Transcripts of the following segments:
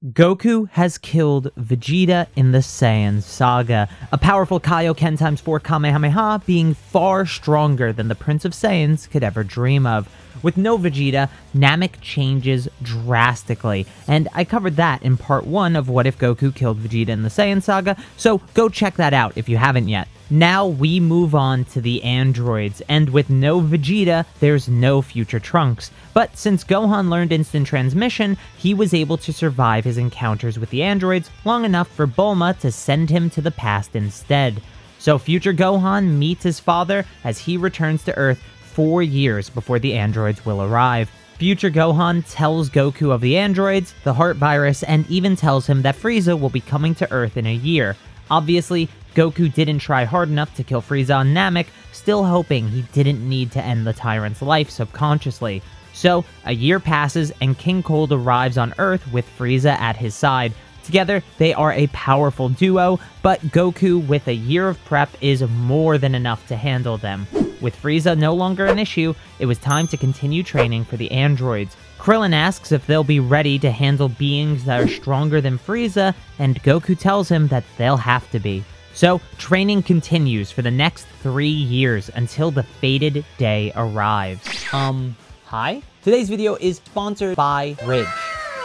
Goku has killed Vegeta in the Saiyan Saga, a powerful Kaioken times 4 Kamehameha being far stronger than the Prince of Saiyans could ever dream of. With no Vegeta, Namek changes drastically, and I covered that in part 1 of What If Goku Killed Vegeta in the Saiyan Saga, so go check that out if you haven't yet. Now we move on to the androids, and with no Vegeta, there's no future Trunks. But since Gohan learned instant transmission, he was able to survive his encounters with the androids long enough for Bulma to send him to the past instead. So Future Gohan meets his father as he returns to Earth 4 years before the androids will arrive. Future Gohan tells Goku of the androids, the heart virus, and even tells him that Frieza will be coming to Earth in a year. Obviously, Goku didn't try hard enough to kill Frieza on Namek, still hoping he didn't need to end the tyrant's life subconsciously. So, a year passes and King Cold arrives on Earth with Frieza at his side. Together, they are a powerful duo, but Goku, with a year of prep, is more than enough to handle them. With Frieza no longer an issue, it was time to continue training for the androids. Krillin asks if they'll be ready to handle beings that are stronger than Frieza, and Goku tells him that they'll have to be. So, training continues for the next 3 years until the fated day arrives. Hi? Today's video is sponsored by Ridge.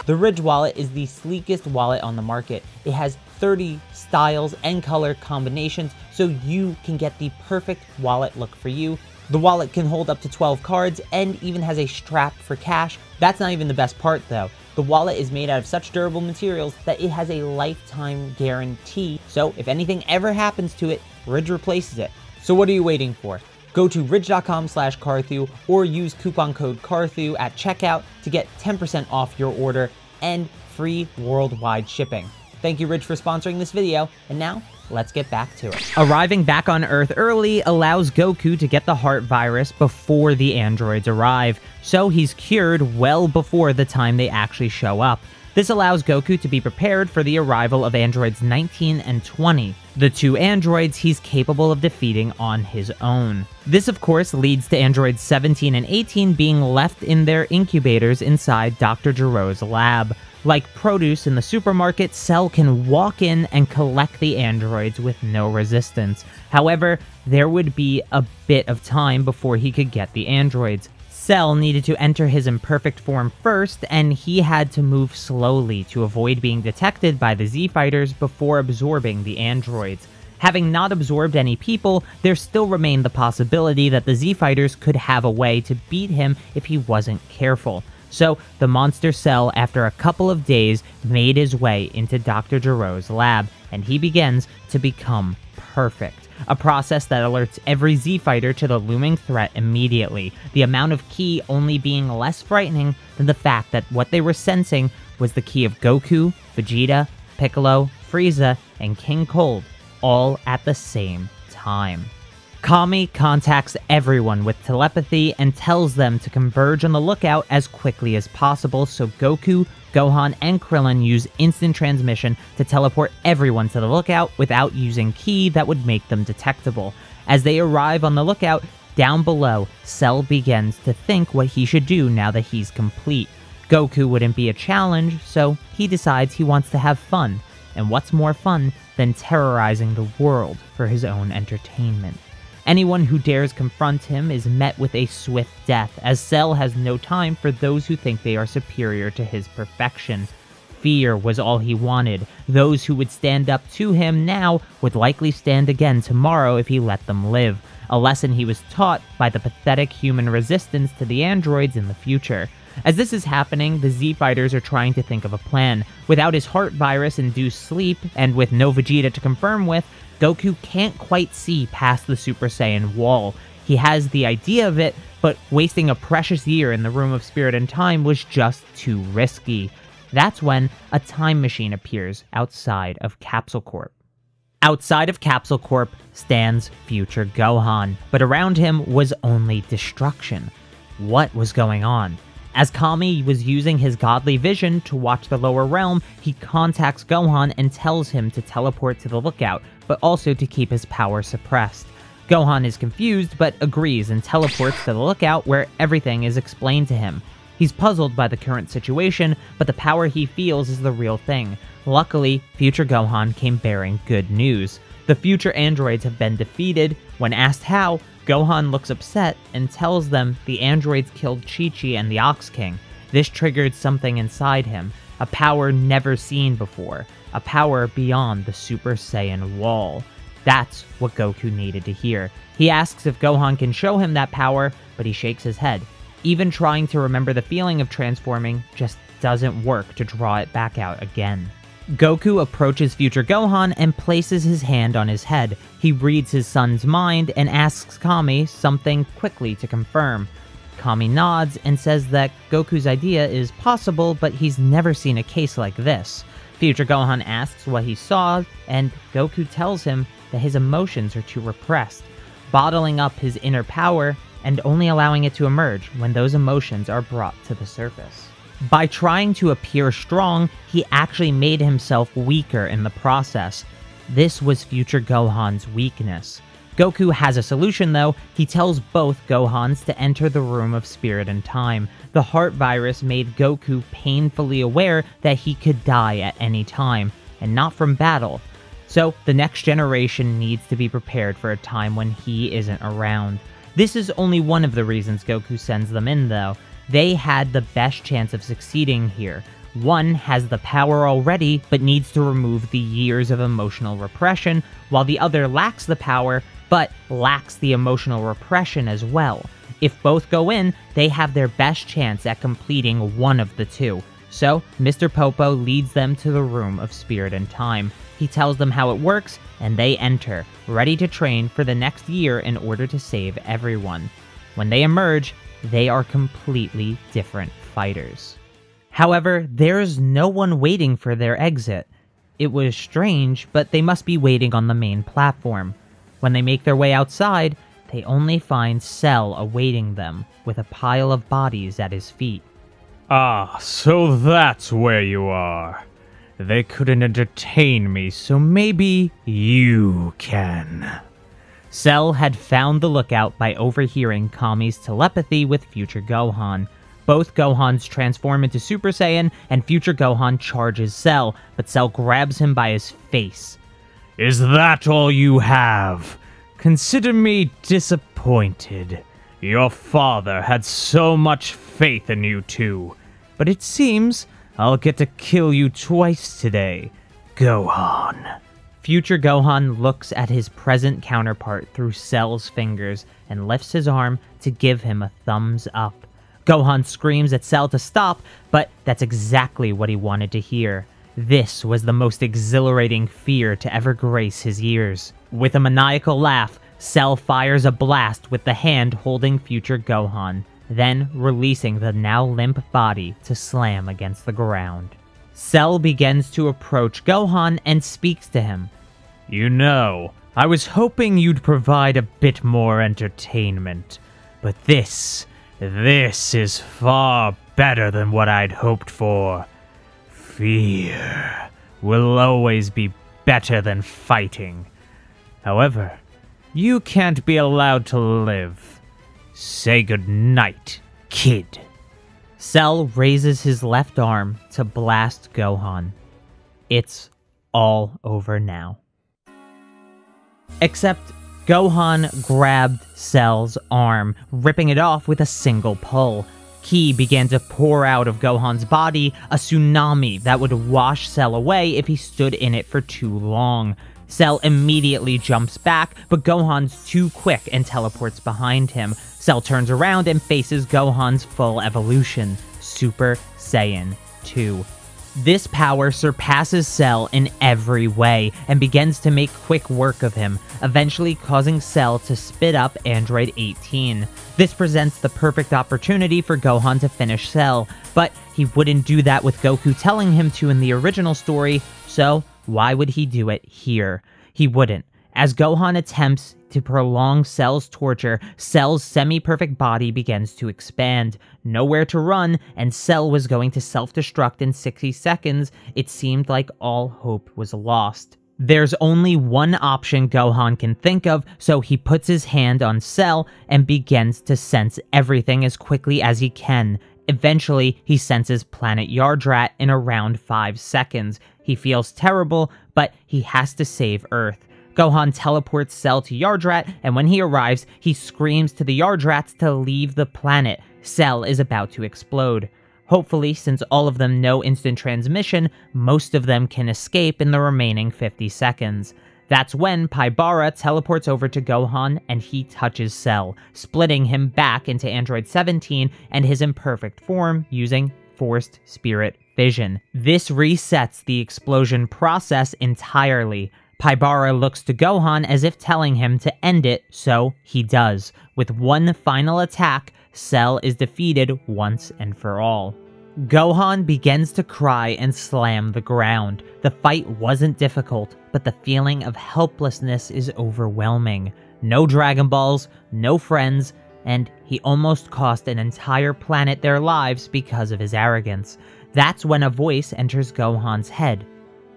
The Ridge wallet is the sleekest wallet on the market. It has 30 styles and color combinations, so you can get the perfect wallet look for you. The wallet can hold up to 12 cards and even has a strap for cash. That's not even the best part though. The wallet is made out of such durable materials that it has a lifetime guarantee, so if anything ever happens to it, Ridge replaces it. So what are you waiting for? Go to ridge.com/Carthu or use coupon code Carthu at checkout to get 10% off your order and free worldwide shipping. Thank you, Ridge, for sponsoring this video, and now, let's get back to it. Arriving back on Earth early allows Goku to get the heart virus before the androids arrive, so he's cured well before the time they actually show up. This allows Goku to be prepared for the arrival of androids 19 and 20, the 2 androids he's capable of defeating on his own. This of course leads to androids 17 and 18 being left in their incubators inside Dr. Gero's lab. Like produce in the supermarket, Cell can walk in and collect the androids with no resistance. However, there would be a bit of time before he could get the androids. Cell needed to enter his imperfect form first, and he had to move slowly to avoid being detected by the Z-Fighters before absorbing the androids. Having not absorbed any people, there still remained the possibility that the Z-Fighters could have a way to beat him if he wasn't careful. So, the monster Cell, after a couple of days, made his way into Dr. Gero's lab, and he begins to become perfect. A process that alerts every Z-Fighter to the looming threat immediately, the amount of ki only being less frightening than the fact that what they were sensing was the ki of Goku, Vegeta, Piccolo, Frieza, and King Cold, all at the same time. Kami contacts everyone with telepathy and tells them to converge on the lookout as quickly as possible, so Goku, Gohan, and Krillin use instant transmission to teleport everyone to the lookout without using ki that would make them detectable. As they arrive on the lookout, down below, Cell begins to think what he should do now that he's complete. Goku wouldn't be a challenge, so he decides he wants to have fun. And what's more fun than terrorizing the world for his own entertainment? Anyone who dares confront him is met with a swift death, as Cell has no time for those who think they are superior to his perfection. Fear was all he wanted. Those who would stand up to him now would likely stand again tomorrow if he let them live, a lesson he was taught by the pathetic human resistance to the androids in the future. As this is happening, the Z-Fighters are trying to think of a plan. Without his heart virus-induced sleep, and with no Vegeta to confirm with, Goku can't quite see past the Super Saiyan wall. He has the idea of it, but wasting a precious year in the Room of Spirit and Time was just too risky. That's when a time machine appears outside of Capsule Corp. Outside of Capsule Corp stands Future Gohan, but around him was only destruction. What was going on? As Kami was using his godly vision to watch the lower realm, he contacts Gohan and tells him to teleport to the lookout, but also to keep his power suppressed. Gohan is confused, but agrees and teleports to the lookout where everything is explained to him. He's puzzled by the current situation, but the power he feels is the real thing. Luckily, Future Gohan came bearing good news. The future androids have been defeated. When asked how, Gohan looks upset and tells them the androids killed Chi-Chi and the Ox King. This triggered something inside him, a power never seen before, a power beyond the Super Saiyan wall. That's what Goku needed to hear. He asks if Gohan can show him that power, but he shakes his head. Even trying to remember the feeling of transforming just doesn't work to draw it back out again. Goku approaches Future Gohan and places his hand on his head. He reads his son's mind and asks Kami something quickly to confirm. Kami nods and says that Goku's idea is possible, but he's never seen a case like this. Future Gohan asks what he saw, and Goku tells him that his emotions are too repressed, bottling up his inner power and only allowing it to emerge when those emotions are brought to the surface. By trying to appear strong, he actually made himself weaker in the process. This was Future Gohan's weakness. Goku has a solution though. He tells both Gohans to enter the Room of Spirit and Time. The heart virus made Goku painfully aware that he could die at any time, and not from battle. So the next generation needs to be prepared for a time when he isn't around. This is only one of the reasons Goku sends them in though. They had the best chance of succeeding here. One has the power already, but needs to remove the years of emotional repression, while the other lacks the power, but lacks the emotional repression as well. If both go in, they have their best chance at completing one of the two. So, Mr. Popo leads them to the Room of Spirit and Time. He tells them how it works, and they enter, ready to train for the next year in order to save everyone. When they emerge, they are completely different fighters. However, there's no one waiting for their exit. It was strange, but they must be waiting on the main platform. When they make their way outside, they only find Cell awaiting them, with a pile of bodies at his feet. Ah, so that's where you are. They couldn't entertain me, so maybe you can. Cell had found the lookout by overhearing Kami's telepathy with Future Gohan. Both Gohans transform into Super Saiyan, and Future Gohan charges Cell, but Cell grabs him by his face. Is that all you have? Consider me disappointed. Your father had so much faith in you two, but it seems I'll get to kill you twice today, Gohan. Future Gohan looks at his present counterpart through Cell's fingers and lifts his arm to give him a thumbs up. Gohan screams at Cell to stop, but that's exactly what he wanted to hear. This was the most exhilarating fear to ever grace his ears. With a maniacal laugh, Cell fires a blast with the hand holding Future Gohan, then releasing the now limp body to slam against the ground. Cell begins to approach Gohan and speaks to him. You know, I was hoping you'd provide a bit more entertainment, but this is far better than what I'd hoped for. Fear will always be better than fighting. However, you can't be allowed to live. Say goodnight, kid. Cell raises his left arm to blast Gohan. It's all over now. Except Gohan grabbed Cell's arm, ripping it off with a single pull. Ki began to pour out of Gohan's body, a tsunami that would wash Cell away if he stood in it for too long. Cell immediately jumps back, but Gohan's too quick and teleports behind him. Cell turns around and faces Gohan's full evolution, Super Saiyan 2. This power surpasses Cell in every way and begins to make quick work of him, eventually causing Cell to spit up Android 18. This presents the perfect opportunity for Gohan to finish Cell, but he wouldn't do that with Goku telling him to in the original story, so why would he do it here? He wouldn't. As Gohan attempts to prolong Cell's torture, Cell's semi-perfect body begins to expand. Nowhere to run, and Cell was going to self-destruct in 60 seconds. It seemed like all hope was lost. There's only one option Gohan can think of, so he puts his hand on Cell and begins to sense everything as quickly as he can. Eventually, he senses planet Yardrat in around 5 seconds. He feels terrible, but he has to save Earth. Gohan teleports Cell to Yardrat, and when he arrives, he screams to the Yardrats to leave the planet. Cell is about to explode. Hopefully, since all of them know instant transmission, most of them can escape in the remaining 50 seconds. That's when Paibara teleports over to Gohan and he touches Cell, splitting him back into Android 17 and his imperfect form using Forced Spirit Fission. This resets the explosion process entirely. Paibara looks to Gohan as if telling him to end it, so he does. With one final attack, Cell is defeated once and for all. Gohan begins to cry and slam the ground. The fight wasn't difficult, but the feeling of helplessness is overwhelming. No Dragon Balls, no friends, and he almost cost an entire planet their lives because of his arrogance. That's when a voice enters Gohan's head.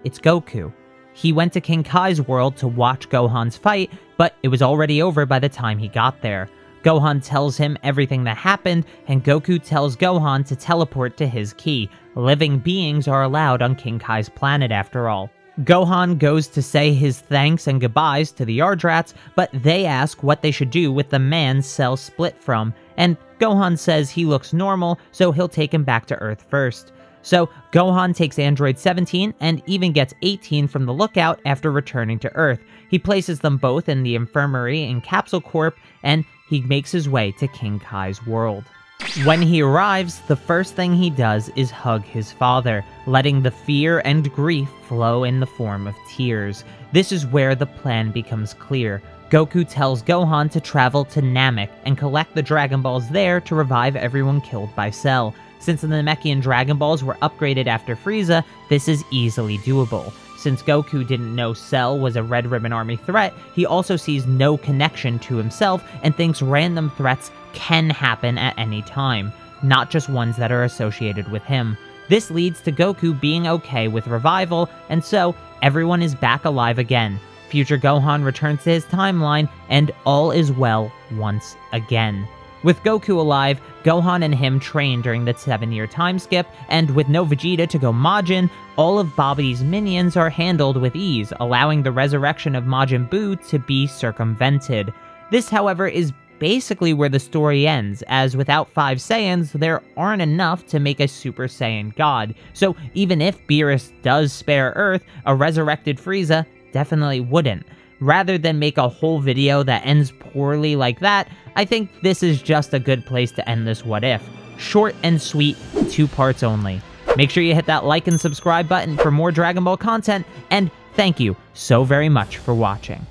It's Goku. He went to King Kai's world to watch Gohan's fight, but it was already over by the time he got there. Gohan tells him everything that happened, and Goku tells Gohan to teleport to his key. Living beings are allowed on King Kai's planet after all. Gohan goes to say his thanks and goodbyes to the Yardrats, but they ask what they should do with the man Cell split from, and Gohan says he looks normal, so he'll take him back to Earth first. So Gohan takes Android 17 and even gets 18 from the lookout after returning to Earth. He places them both in the infirmary in Capsule Corp, and he makes his way to King Kai's world. When he arrives, the first thing he does is hug his father, letting the fear and grief flow in the form of tears. This is where the plan becomes clear. Goku tells Gohan to travel to Namek and collect the Dragon Balls there to revive everyone killed by Cell. Since the Namekian Dragon Balls were upgraded after Frieza, this is easily doable. Since Goku didn't know Cell was a Red Ribbon Army threat, he also sees no connection to himself and thinks random threats can happen at any time, not just ones that are associated with him. This leads to Goku being okay with revival, and so everyone is back alive again. Future Gohan returns to his timeline, and all is well once again. With Goku alive, Gohan and him train during the 7-year time skip, and with no Vegeta to go Majin, all of Babdi's minions are handled with ease, allowing the resurrection of Majin Buu to be circumvented. This, however, is basically where the story ends, as without 5 Saiyans, there aren't enough to make a Super Saiyan God. So even if Beerus does spare Earth, a resurrected Frieza definitely wouldn't. Rather than make a whole video that ends poorly like that, I think this is just a good place to end this What If. Short and sweet, 2 parts only. Make sure you hit that like and subscribe button for more Dragon Ball content, and thank you so very much for watching.